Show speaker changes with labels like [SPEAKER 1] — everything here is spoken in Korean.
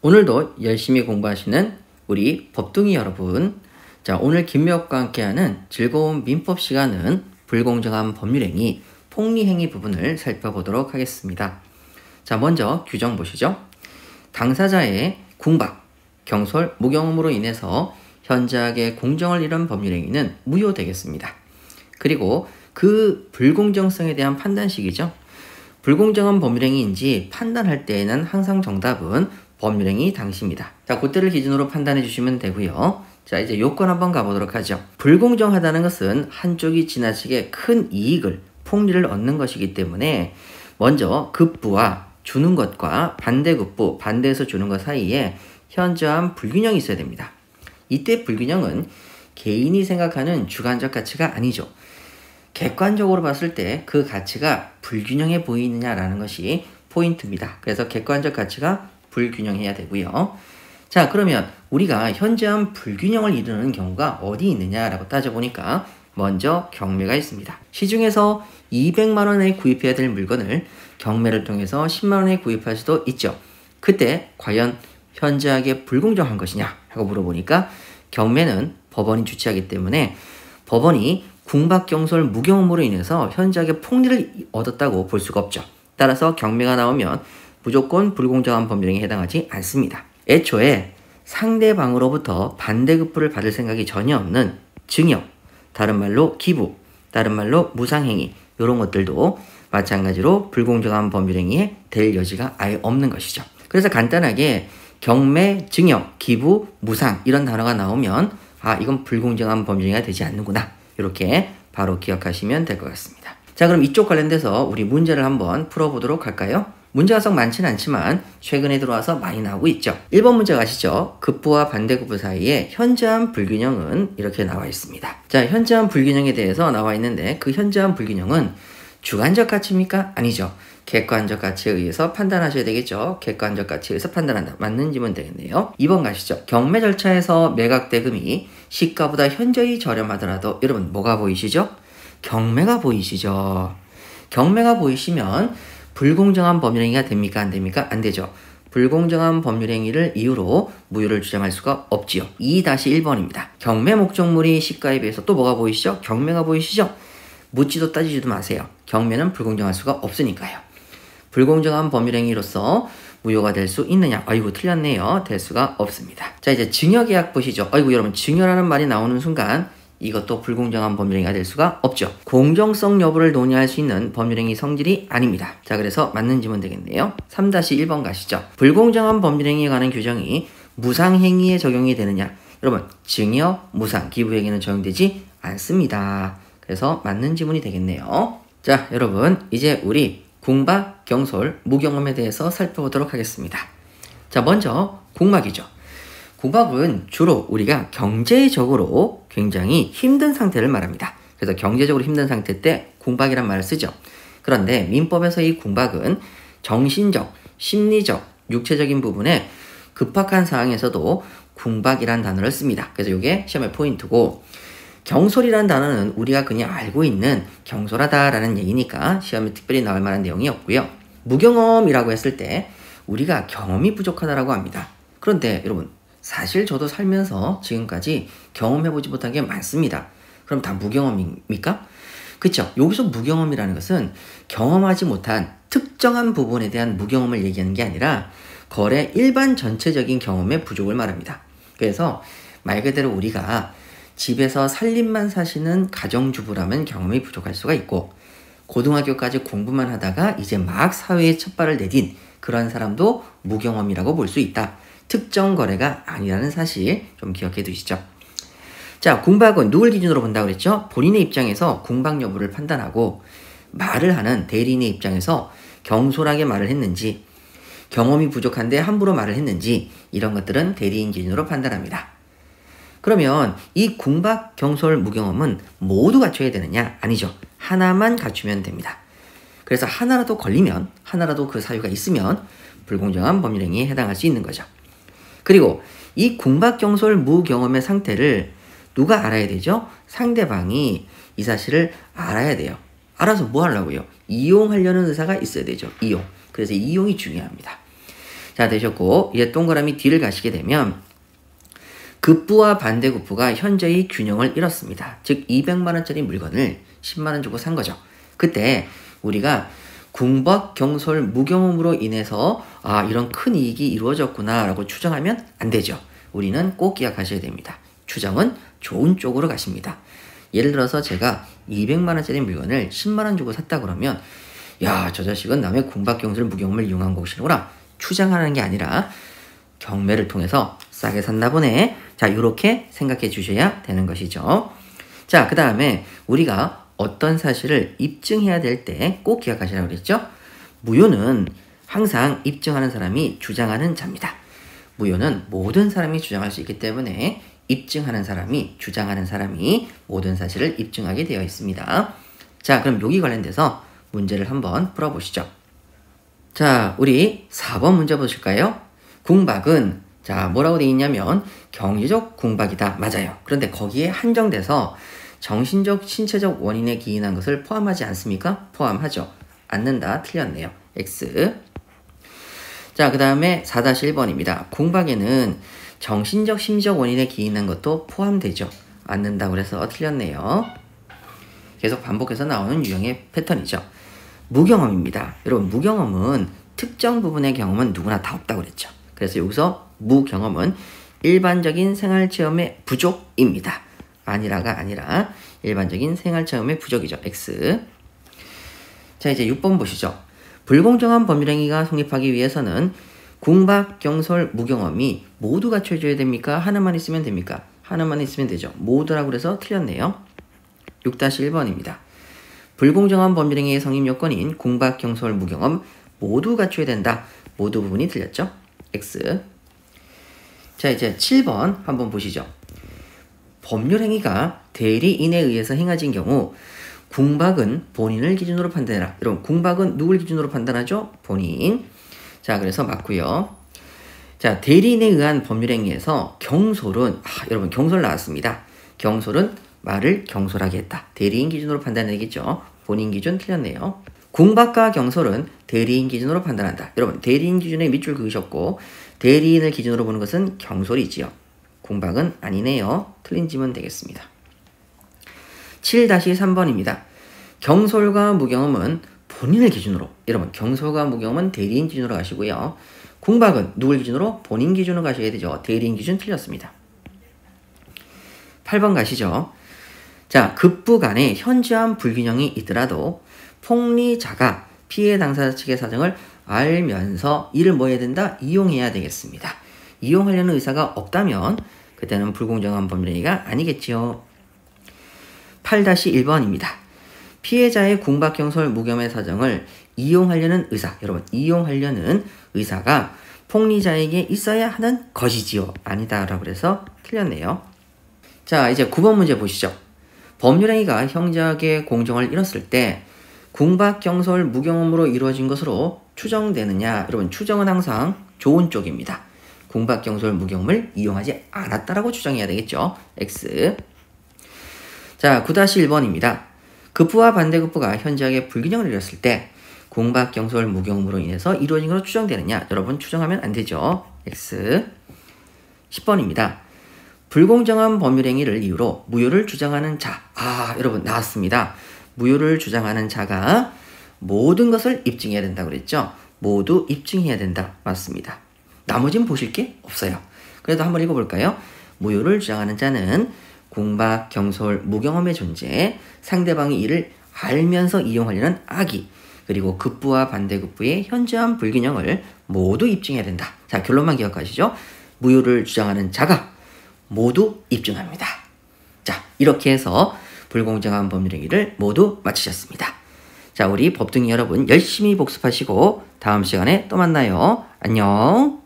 [SPEAKER 1] 오늘도 열심히 공부하시는 우리 법둥이 여러분, 자, 오늘 김미혁과 함께하는 즐거운 민법 시간은 불공정한 법률행위, 폭리행위 부분을 살펴보도록 하겠습니다. 자, 먼저 규정 보시죠. 당사자의 궁박, 경솔, 무경험으로 인해서 현저하게 공정을 잃은 법률행위는 무효되겠습니다. 그리고 그 불공정성에 대한 판단식이죠. 불공정한 법률행위인지 판단할 때에는 항상 정답은 법률행위 당시입니다. 자, 그때를 기준으로 판단해 주시면 되고요. 자, 이제 요건 한번 가보도록 하죠. 불공정하다는 것은 한쪽이 지나치게 큰 이익을, 폭리를 얻는 것이기 때문에 먼저 급부와 주는 것과 반대급부, 반대에서 주는 것 사이에 현저한 불균형이 있어야 됩니다. 이때 불균형은 개인이 생각하는 주관적 가치가 아니죠. 객관적으로 봤을 때 그 가치가 불균형해 보이느냐라는 것이 포인트입니다. 그래서 객관적 가치가 불균형해야 되고요. 자, 그러면 우리가 현저한 불균형을 이루는 경우가 어디 있느냐라고 따져보니까 먼저 경매가 있습니다. 시중에서 200만 원에 구입해야 될 물건을 경매를 통해서 10만 원에 구입할 수도 있죠. 그때 과연 현저하게 불공정한 것이냐 하고 물어보니까 경매는 법원이 주최하기 때문에 법원이 궁박경솔 무경험으로 인해서 현저하게 폭리를 얻었다고 볼 수가 없죠. 따라서 경매가 나오면 무조건 불공정한 법률행위에 해당하지 않습니다. 애초에 상대방으로부터 반대급부를 받을 생각이 전혀 없는 증여, 다른 말로 기부, 다른 말로 무상행위, 이런 것들도 마찬가지로 불공정한 법률행위에 될 여지가 아예 없는 것이죠. 그래서 간단하게 경매, 증여, 기부, 무상 이런 단어가 나오면 이건 불공정한 법률행위가 되지 않는구나, 이렇게 바로 기억하시면 될 것 같습니다. 자, 그럼 이쪽 관련돼서 우리 문제를 한번 풀어보도록 할까요? 문제가 썩 많지는 않지만 최근에 들어와서 많이 나오고 있죠. 1번 문제 가시죠. 급부와 반대급부 사이에 현저한 불균형은 이렇게 나와 있습니다. 자, 현저한 불균형에 대해서 나와 있는데 그 현저한 불균형은 주관적 가치입니까? 아니죠. 객관적 가치에 의해서 판단하셔야 되겠죠. 객관적 가치에 의해서 판단한다. 맞는 질문 되겠네요. 2번 가시죠. 경매 절차에서 매각 대금이 시가보다 현저히 저렴하더라도 여러분 뭐가 보이시죠? 경매가 보이시죠? 경매가 보이시면 불공정한 법률행위가 됩니까? 안 됩니까? 안 되죠. 불공정한 법률행위를 이유로 무효를 주장할 수가 없지요. 2-1번입니다. 경매 목적물이 시가에 비해서 또 뭐가 보이시죠? 경매가 보이시죠? 묻지도 따지지도 마세요. 경매는 불공정할 수가 없으니까요. 불공정한 법률행위로서 무효가 될 수 있느냐? 아이고, 틀렸네요. 될 수가 없습니다. 자, 이제 증여계약 보시죠. 아이고, 여러분, 증여라는 말이 나오는 순간 이것도 불공정한 법률행위가 될 수가 없죠. 공정성 여부를 논의할 수 있는 법률행위 성질이 아닙니다. 자, 그래서 맞는 질문 되겠네요. 3-1번 가시죠. 불공정한 법률행위에 관한 규정이 무상행위에 적용이 되느냐? 여러분, 증여, 무상, 기부행위는 적용되지 않습니다. 그래서 맞는 지문이 되겠네요. 자, 여러분, 이제 우리 궁박, 경솔, 무경험에 대해서 살펴보도록 하겠습니다. 자, 먼저 궁박이죠. 궁박은 주로 우리가 경제적으로 굉장히 힘든 상태를 말합니다. 그래서 경제적으로 힘든 상태 때 궁박이란 말을 쓰죠. 그런데 민법에서 이 궁박은 정신적, 심리적, 육체적인 부분에 급박한 상황에서도 궁박이란 단어를 씁니다. 그래서 이게 시험의 포인트고, 경솔이라는 단어는 우리가 그냥 알고 있는 경솔하다라는 얘기니까 시험에 특별히 나올 만한 내용이 없고요. 무경험이라고 했을 때 우리가 경험이 부족하다라고 합니다. 그런데 여러분, 사실 저도 살면서 지금까지 경험해보지 못한 게 많습니다. 그럼 다 무경험입니까? 그쵸? 여기서 무경험이라는 것은 경험하지 못한 특정한 부분에 대한 무경험을 얘기하는 게 아니라 거래 일반 전체적인 경험의 부족을 말합니다. 그래서 말 그대로 우리가 집에서 살림만 사시는 가정주부라면 경험이 부족할 수가 있고, 고등학교까지 공부만 하다가 이제 막 사회에 첫 발을 내딘 그런 사람도 무경험이라고 볼 수 있다. 특정 거래가 아니라는 사실 좀 기억해 두시죠. 자, 궁박은 누굴 기준으로 본다고 그랬죠? 본인의 입장에서 궁박 여부를 판단하고, 말을 하는 대리인의 입장에서 경솔하게 말을 했는지, 경험이 부족한데 함부로 말을 했는지, 이런 것들은 대리인 기준으로 판단합니다. 그러면 이 궁박, 경솔, 무경험은 모두 갖춰야 되느냐? 아니죠. 하나만 갖추면 됩니다. 그래서 하나라도 걸리면, 하나라도 그 사유가 있으면 불공정한 법률행위에 해당할 수 있는 거죠. 그리고 이 궁박, 경솔, 무경험의 상태를 누가 알아야 되죠? 상대방이 이 사실을 알아야 돼요. 알아서 뭐 하려고요? 이용하려는 의사가 있어야 되죠. 이용. 그래서 이용이 중요합니다. 자, 되셨고, 이제 동그라미 뒤를 가시게 되면 급부와 반대급부가 현저히 균형을 잃었습니다. 즉 200만원짜리 물건을 10만원 주고 산 거죠. 그때 우리가 궁박, 경솔, 무경험으로 인해서 이런 큰 이익이 이루어졌구나 라고 추정하면 안 되죠. 우리는 꼭 기억하셔야 됩니다. 추정은 좋은 쪽으로 가십니다. 예를 들어서 제가 200만원짜리 물건을 10만원 주고 샀다 그러면 야, 저 자식은 남의 궁박, 경솔, 무경험을 이용한 것이구나 추정하는 게 아니라 경매를 통해서 싸게 샀나 보네. 자, 이렇게 생각해 주셔야 되는 것이죠. 자, 그 다음에 우리가 어떤 사실을 입증해야 될 때 꼭 기억하시라고 그랬죠? 무효는 항상 입증하는 사람이 주장하는 자입니다. 무효는 모든 사람이 주장할 수 있기 때문에 입증하는 사람이, 주장하는 사람이 모든 사실을 입증하게 되어 있습니다. 자, 그럼 여기 관련돼서 문제를 한번 풀어보시죠. 자, 우리 4번 문제 보실까요? 궁박은 자, 뭐라고 되어 있냐면 경제적 궁박이다. 맞아요. 그런데 거기에 한정돼서 정신적, 신체적 원인에 기인한 것을 포함하지 않습니까? 포함하죠. 않는다. 틀렸네요. X. 자, 그 다음에 4-1번입니다. 궁박에는 정신적, 심리적 원인에 기인한 것도 포함되죠. 않는다. 그래서 틀렸네요. 계속 반복해서 나오는 유형의 패턴이죠. 무경험입니다. 여러분, 무경험은 특정 부분의 경험은 누구나 다 없다고 그랬죠. 그래서 여기서 무경험은 일반적인 생활체험의 부족입니다. 아니라가 아니라 일반적인 생활체험의 부족이죠. X. 자, 이제 6번 보시죠. 불공정한 법률행위가 성립하기 위해서는 궁박, 경솔, 무경험이 모두 갖춰져야 됩니까? 하나만 있으면 됩니까? 하나만 있으면 되죠. 모두라고 그래서 틀렸네요. 6-1번입니다. 불공정한 법률행위의 성립 요건인 궁박, 경솔, 무경험 모두 갖춰야 된다. 모두 부분이 틀렸죠. X. 자, 이제 7번 한번 보시죠. 법률행위가 대리인에 의해서 행해진 경우 궁박은 본인을 기준으로 판단해라. 여러분, 궁박은 누굴 기준으로 판단하죠? 본인. 자, 그래서 맞고요. 자, 대리인에 의한 법률행위에서 경솔은 여러분, 경솔 나왔습니다. 경솔은 말을 경솔하게 했다. 대리인 기준으로 판단해야겠죠. 본인 기준 틀렸네요. 궁박과 경솔은 대리인 기준으로 판단한다. 여러분, 대리인 기준에 밑줄 그으셨고 대리인을 기준으로 보는 것은 경솔이지요. 궁박은 아니네요. 틀린 지문 되겠습니다. 7-3번입니다. 경솔과 무경험은 본인을 기준으로, 여러분, 경솔과 무경험은 대리인 기준으로 가시고요. 궁박은 누굴 기준으로? 본인 기준으로 가셔야 되죠. 대리인 기준 틀렸습니다. 8번 가시죠. 자, 급부 간에 현저한 불균형이 있더라도 폭리자가 피해 당사자 측의 사정을 알면서 이를 뭐 해야 된다? 이용해야 되겠습니다. 이용하려는 의사가 없다면 그때는 불공정한 법률행위가 아니겠지요. 8-1번입니다. 피해자의 궁박, 경솔, 무경험의 사정을 이용하려는 의사, 여러분, 이용하려는 의사가 폭리자에게 있어야 하는 것이지요. 아니다라고 그래서 틀렸네요. 자, 이제 9번 문제 보시죠. 법률행위가 형제학의 공정을 잃었을 때 궁박, 경솔, 무경험으로 이루어진 것으로 추정되느냐? 여러분, 추정은 항상 좋은 쪽입니다. 궁박, 경솔, 무경험을 이용하지 않았다라고 추정해야 되겠죠. X. 자, 9-1번입니다. 급부와 반대급부가 현저하게 불균형을 이뤘을 때 궁박, 경솔, 무경험으로 인해서 이루어진 것으로 추정되느냐? 여러분, 추정하면 안 되죠. X. 10번입니다. 불공정한 법률행위를 이유로 무효를 주장하는 자. 여러분, 나왔습니다. 무효를 주장하는 자가 모든 것을 입증해야 된다고 그랬죠. 모두 입증해야 된다. 맞습니다. 나머지는 보실 게 없어요. 그래도 한번 읽어볼까요? 무효를 주장하는 자는 궁박, 경솔, 무경험의 존재, 상대방이 이를 알면서 이용하려는 악의, 그리고 급부와 반대급부의 현저한 불균형을 모두 입증해야 된다. 자, 결론만 기억하시죠? 무효를 주장하는 자가 모두 입증합니다. 자, 이렇게 해서 불공정한 법률행위를 모두 마치셨습니다. 자, 우리 법둥이 여러분 열심히 복습하시고 다음 시간에 또 만나요. 안녕.